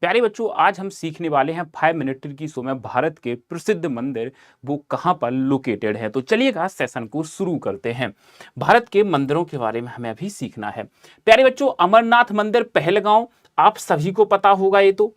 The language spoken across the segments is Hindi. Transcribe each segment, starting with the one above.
प्यारे बच्चों, आज हम सीखने वाले हैं 5 मिनट की शो में भारत के प्रसिद्ध मंदिर वो कहां पर लोकेटेड है। तो चलिएगा सेशन को शुरू करते हैं। भारत के मंदिरों के बारे में हमें अभी सीखना है। प्यारे बच्चों, अमरनाथ मंदिर पहलगांव आप सभी को पता होगा। ये तो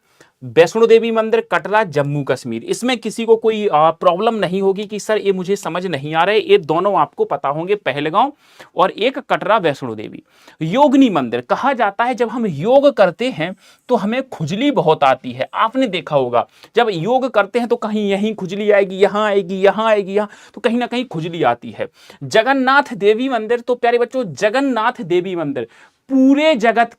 वैष्णो देवी मंदिर कटरा जम्मू कश्मीर, इसमें किसी को कोई प्रॉब्लम नहीं होगी कि सर ये मुझे समझ नहीं आ रहा है। ये दोनों आपको पता होंगे, पहलगांव और एक कटरा वैष्णो देवी। योगिनी मंदिर कहा जाता है जब हम योग करते हैं तो हमें खुजली बहुत आती है। आपने देखा होगा जब योग करते हैं तो कहीं यहीं खुजली आएगी, यहां आएगी, यहां आएगी, यहां, तो कहीं ना कहीं खुजली आती है। जगन्नाथ देवी मंदिर, तो प्यारे बच्चों जगन्नाथ देवी मंदिर पूरे जगत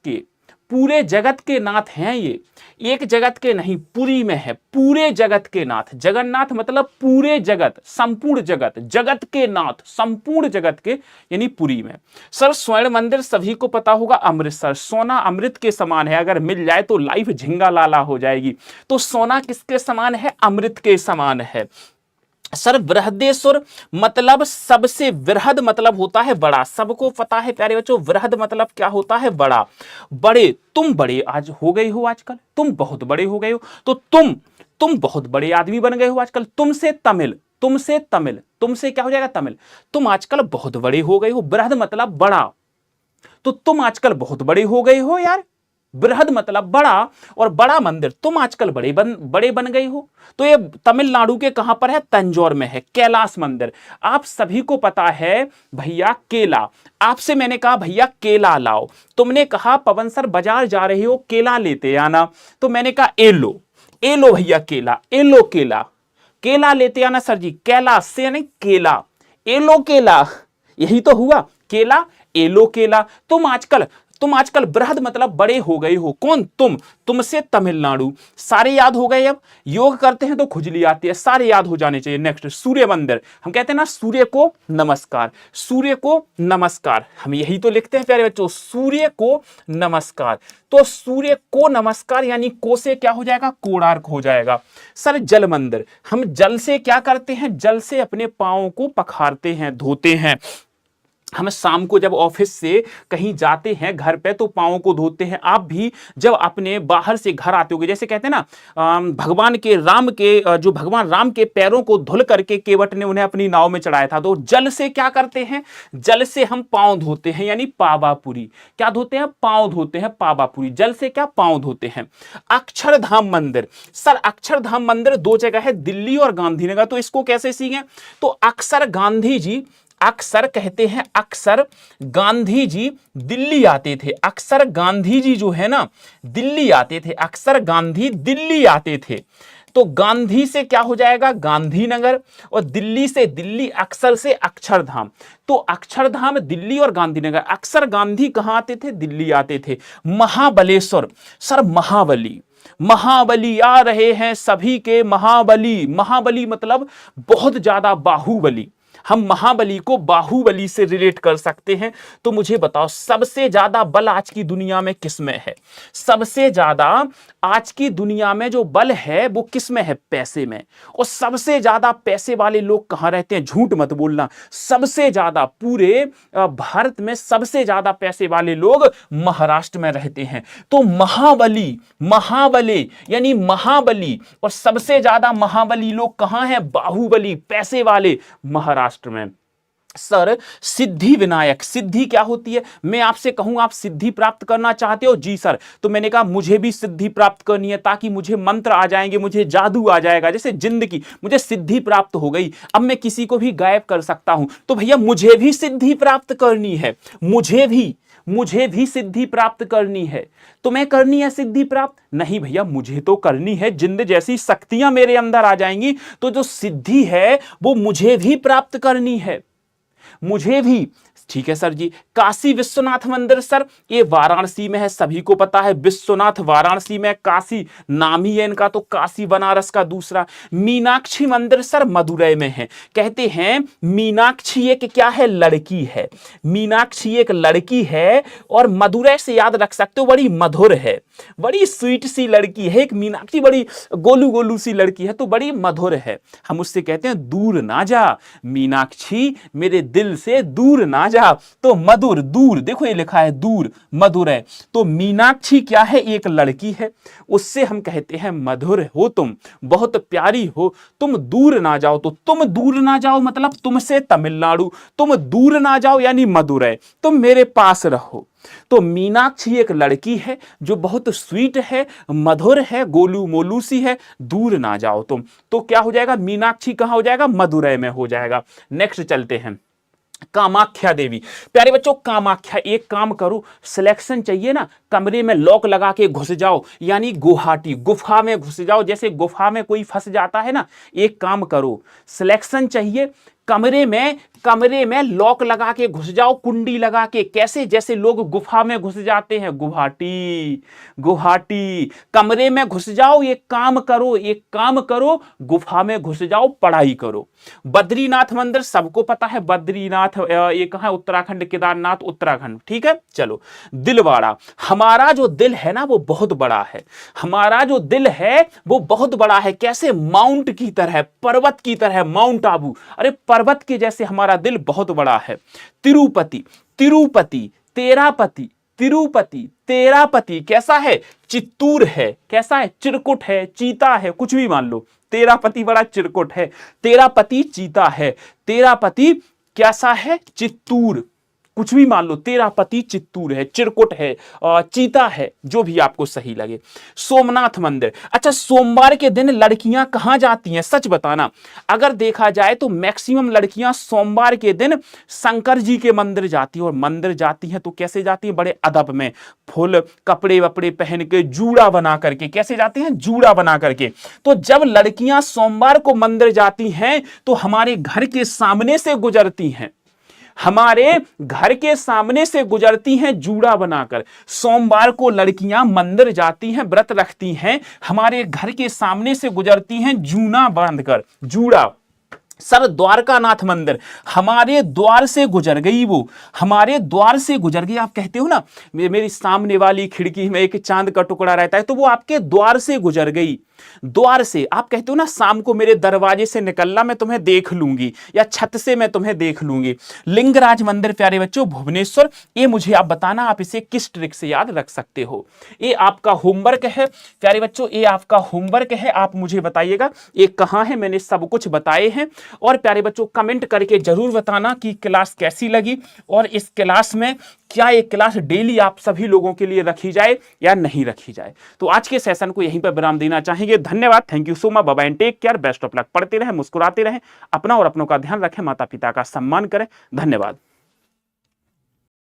के नाथ हैं। ये एक जगत के नहीं, पुरी में है, पूरे जगत के नाथ। जगन्नाथ मतलब पूरे जगत, संपूर्ण जगत, जगत के नाथ, संपूर्ण जगत के, यानी पुरी में। सर स्वर्ण मंदिर सभी को पता होगा, अमृतसर। सोना अमृत के समान है, अगर मिल जाए तो लाइफ झिंगा लाला हो जाएगी। तो सोना किसके समान है? अमृत के समान है। सर बृहदेश्वर मतलब सबसे, वृहद मतलब होता है बड़ा, सबको पता है प्यारे बच्चों, वृहद मतलब क्या होता है? बड़ा। बड़े, तुम बड़े आज हो गए हो, आजकल तुम बहुत बड़े हो गए हो, तो तुम बहुत बड़े आदमी बन गए हो आजकल। तुमसे क्या हो जाएगा? तमिल। तुम आजकल बहुत बड़े हो गए हो, बृहद मतलब बड़ा, तो तुम आजकल बहुत बड़े हो गए हो यार। बृहद मतलब बड़ा, और बड़ा मंदिर, तुम आजकल बड़े बन गए हो। तो ये तमिलनाडु के कहां पर है? तंजौर में है, कैलाश मंदिर। आप सभी को पता है भैया केला। आपसे मैंने कहा भैया केला लाओ, तुमने कहा पवन सर बाजार जा रहे हो केला लेते आना, तो मैंने कहा ए लो भैया केला, ए लो केला लेते आना। सर जी कैलाश से यानी केला, ए लो केला, यही तो हुआ, केला ए लो केला। तुम आजकल बृहद मतलब बड़े हो गए हो। कौन? तुमसे तमिलनाडु। सारे याद हो गए। अब योग करते हैं तो खुजली आती है, सारे याद हो जाने चाहिए। नेक्स्ट सूर्य मंदिर, हम कहते हैं ना सूर्य को नमस्कार, सूर्य को नमस्कार, हम यही तो लिखते हैं प्यारे बच्चों, सूर्य को नमस्कार। तो सूर्य को नमस्कार यानी को से क्या हो जाएगा? कोणार्क हो जाएगा। सर जल मंदिर, हम जल से क्या करते हैं? जल से अपने पांवों को पखारते हैं, धोते हैं। हम शाम को जब ऑफिस से कहीं जाते हैं घर पे तो पाँव को धोते हैं। आप भी जब अपने बाहर से घर आते होगे, जैसे कहते हैं ना भगवान राम के पैरों को धुल करके केवट ने उन्हें अपनी नाव में चढ़ाया था, तो जल से क्या करते हैं? जल से हम पाँव धोते हैं, यानी पावापुरी। क्या धोते हैं? पाँव धोते हैं, पावापुरी। जल से क्या? पाँव धोते हैं। अक्षरधाम मंदिर, सर अक्षरधाम मंदिर दो जगह है, दिल्ली और गांधीनगर, तो इसको कैसे सीखें? तो अक्सर गांधी जी, अक्सर कहते हैं, अक्सर गांधी जी दिल्ली आते थे। अक्सर गांधी जी जो है ना दिल्ली आते थे, अक्सर गांधी दिल्ली आते थे। तो गांधी से क्या हो जाएगा? गांधीनगर, और दिल्ली से दिल्ली, अक्सर से अक्षरधाम। तो अक्षरधाम दिल्ली और गांधीनगर। अक्सर गांधी कहां आते थे? दिल्ली आते थे। महाबलेश्वर, सर महाबली आ रहे हैं सभी के महाबली। महाबली मतलब बहुत ज्यादा बाहुबली। हम महाबली को बाहुबली से रिलेट कर सकते हैं। तो मुझे बताओ सबसे ज्यादा बल आज की दुनिया में किस में है? सबसे ज्यादा आज की दुनिया में जो बल है वो किस में है? पैसे में। और सबसे ज्यादा पैसे वाले लोग कहां रहते हैं? झूठ मत बोलना, सबसे ज्यादा पूरे भारत में सबसे ज्यादा पैसे वाले लोग महाराष्ट्र में रहते हैं। तो महाबली यानी महाबली, और सबसे ज्यादा महाबली लोग कहां हैं? बाहुबली, पैसे वाले, महाराष्ट्र में। सर सिद्धि विनायक, सिद्धि क्या होती है? मैं आपसे कहूं आप सिद्धि प्राप्त करना चाहते हो? जी सर। तो मैंने कहा मुझे भी सिद्धि प्राप्त करनी है, ताकि मुझे मंत्र आ जाएंगे, मुझे जादू आ जाएगा, जैसे जिंदगी, मुझे सिद्धि प्राप्त हो गई, अब मैं किसी को भी गायब कर सकता हूं। तो भैया मुझे भी सिद्धि प्राप्त करनी है, मुझे भी सिद्धि प्राप्त करनी है। तो मैं करनी है सिद्धि प्राप्त? नहीं भैया, मुझे तो करनी है, जिंद जैसी शक्तियां मेरे अंदर आ जाएंगी, तो जो सिद्धि है वो मुझे भी प्राप्त करनी है, मुझे भी। ठीक है सर जी। काशी विश्वनाथ मंदिर, सर ये वाराणसी में है, सभी को पता है। विश्वनाथ वाराणसी में, काशी नाम ही है इनका, तो काशी बनारस का दूसरा। मीनाक्षी मंदिर सर मदुरई में है। कहते हैं मीनाक्षी एक क्या है? लड़की है। मीनाक्षी एक लड़की है, और मदुरई से याद रख सकते हो, बड़ी मधुर है, बड़ी स्वीट सी लड़की है। एक मीनाक्षी बड़ी गोलू गोलू सी लड़की है, तो बड़ी मधुर है। हम उससे कहते हैं दूर ना जा मीनाक्षी, मेरे दिल से दूर ना राजा, तो मधुर, दूर, देखो ये लिखा है दूर, मधुर है। तो मीनाक्षी क्या है, एक लड़की है, उससे हम कहते हैं मधुर हो तुम, बहुत प्यारी हो, तुम दूर ना जाओ। तो तुम दूर ना जाओ मतलब तुमसे तमिलनाडु, तुम दूर ना जाओ यानी मधुर है, तुम मेरे पास रहो। तो मीनाक्षी एक लड़की है जो बहुत स्वीट है, मधुर है, गोलू मोलू सी है, दूर ना जाओ तुम। तो क्या हो जाएगा, मीनाक्षी कहां हो जाएगा, मदुरै में हो जाएगा। नेक्स्ट चलते हैं, कामाख्या देवी। प्यारे बच्चों कामाख्या, एक काम करो, सिलेक्शन चाहिए ना, कमरे में लॉक लगा के घुस जाओ, यानी गुवाहाटी, गुफा में घुस जाओ, जैसे गुफा में कोई फंस जाता है ना। एक काम करो, सिलेक्शन चाहिए, कमरे में लॉक लगा के घुस जाओ, कुंडी लगा के। कैसे, जैसे लोग गुफा में घुस जाते हैं, गुवाहाटी, गुवाहाटी। कमरे में घुस जाओ, एक काम करो, गुफा में घुस जाओ, पढ़ाई करो। बद्रीनाथ मंदिर सबको पता है, बद्रीनाथ ये कहां, उत्तराखंड, केदारनाथ उत्तराखंड, ठीक है। चलो, दिलवाड़ा, हमारा जो दिल है ना वो बहुत बड़ा है, हमारा जो दिल है वो बहुत बड़ा है। कैसे, माउंट की तरह, पर्वत की तरह, माउंट आबू, अरे पर्वत के जैसे हमारा दिल बहुत बड़ा है। तिरुपति, तिरुपति, तेरापति, तिरुपति, तेरापति कैसा है, चित्तूर है, कैसा है, चिरकुट है, चीता है, कुछ भी मान लो। तेरापति बड़ा चिरकुट है, तेरापति चीता है, तेरापति कैसा है, चित्तूर, कुछ भी मान लो। तेरापति चित्तूर है, चिरकुट है, चीता है, जो भी आपको सही लगे। सोमनाथ मंदिर, अच्छा सोमवार के दिन लड़कियां कहां जाती हैं, सच बताना। अगर देखा जाए तो मैक्सिमम लड़कियां सोमवार के दिन शंकर जी के मंदिर जाती हैं, और मंदिर जाती हैं तो कैसे जाती हैं, बड़े अदब में, फुल कपड़े वपड़े पहन के, जूड़ा बना करके। कैसे जाती हैं, जूड़ा बना करके। तो जब लड़कियां सोमवार को मंदिर जाती हैं तो हमारे घर के सामने से गुजरती हैं, हमारे घर के सामने से गुजरती हैं जूड़ा बनाकर। सोमवार को लड़कियां मंदिर जाती हैं, व्रत रखती हैं, हमारे घर के सामने से गुजरती हैं जूना बांधकर, जूड़ा। सर द्वारकानाथ मंदिर, हमारे द्वार से गुजर गई, वो हमारे द्वार से गुजर गई। आप कहते हो ना मेरी सामने वाली खिड़की में एक चांद का टुकड़ा रहता है, तो वो आपके द्वार से गुजर गई। द्वार से, आप कहते हो ना शाम को मेरे दरवाजे से निकलना, मैं तुम्हें देख लूंगी, या छत से मैं तुम्हें देख लूंगी। लिंगराज मंदिर प्यारे बच्चों भुवनेश्वर, ये मुझे आप बताना आप इसे किस ट्रिक से याद रख सकते हो। ये आपका होमवर्क है प्यारे बच्चों, ये आपका होमवर्क है, आप मुझे बताइएगा ये कहां है। मैंने सब कुछ बताए हैं। और प्यारे बच्चों कमेंट करके जरूर बताना कि क्लास कैसी लगी, और इस क्लास में क्या ये क्लास डेली आप सभी लोगों के लिए रखी जाए या नहीं रखी जाए। तो आज के सेशन को यहीं पर विराम देना चाहेंगे। धन्यवाद, thank you so much, bye bye and take care, best of luck. पढ़ते रहें, मुस्कुराते रहें, अपना और अपनों का ध्यान रखें, माता पिता का सम्मान करें। धन्यवाद।